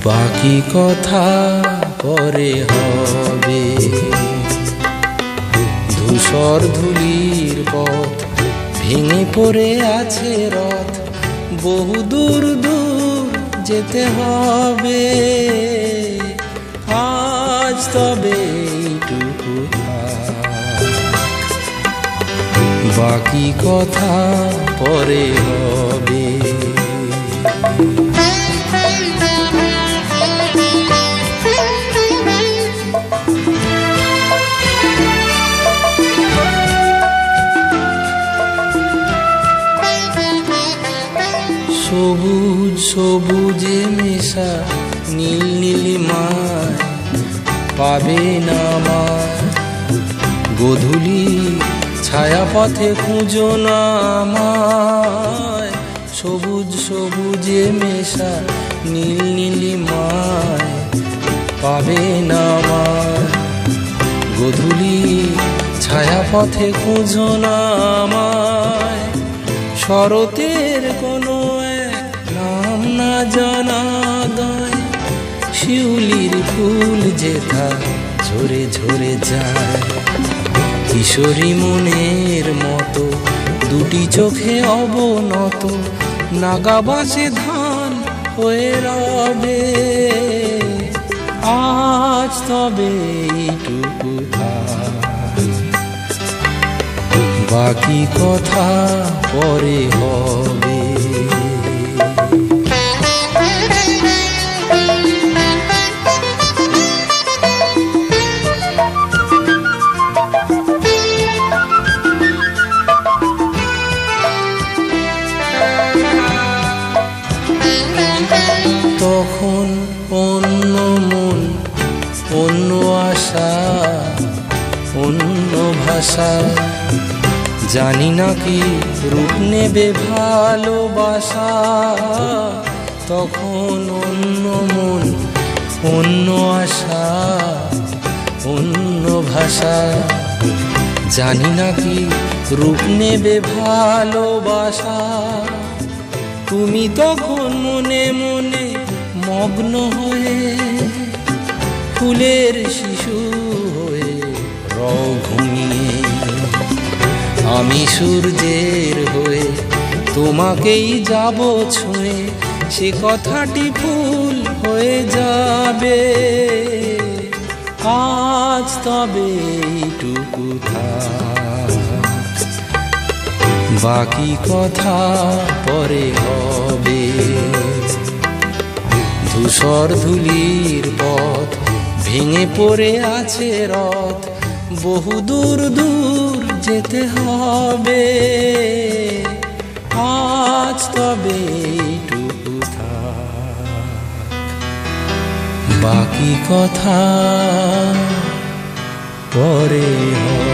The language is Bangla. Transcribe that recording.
বাকি কথা পরে হবে। ধূসর ধুলির পথ ভেঙে পড়ে আছে রথ, বহু দূর দূর যেতে হবে। আজ তবে এইটুকু বাকি কথা পরে হবে। সবুজ সবুজে মেশা নীল নীলিমায় পাবে না আমায়, গোধূলি ছায়া পথে খুঁজো না আমায়। সবুজ সবুজে মেশা নীল নীলিমায় পাবে না আমায়, গোধূলি ছায়া পথে খুঁজো না আমায়। শরতের কোনো নাম না জানা গায়, শিউলির ফুল যেথা ঝরে ঝরে যায়। কিশোরী মনের মতো দুটি চোখে অবনত, নাগা বাঁশে ধান হয়ে রবে। আজ তবে এইটুকু বাকি কথা পরে হবে। তখন অন্য মন, অন্য আশা, অন্য ভাষা, জানি না কি রূপ নেবে ভালোবাসা। তখন অন্য মন, অন্য আশা, অন্য ভাষা, জানি না কি রূপ নেবে ভালোবাসা। তুমি তখন মনে মনে মগ্ন হয়ে, ফুলের শিশু হয়ে রও ঘুমিয়ে। আমি সূর্যের হয়ে তোমাকেই যাব ছুঁয়ে, সে কথাটি ফুল হয়ে যাবে। আজ তবে এইটুকু বাকি কথা পরে হবে। ধূসর ধুলির পথ ভেঙে পড়ে আছে রথ, বহু দূর দূর যেতে হবে। আজ তবে এইটুকু বাকি কথা পরে হবে।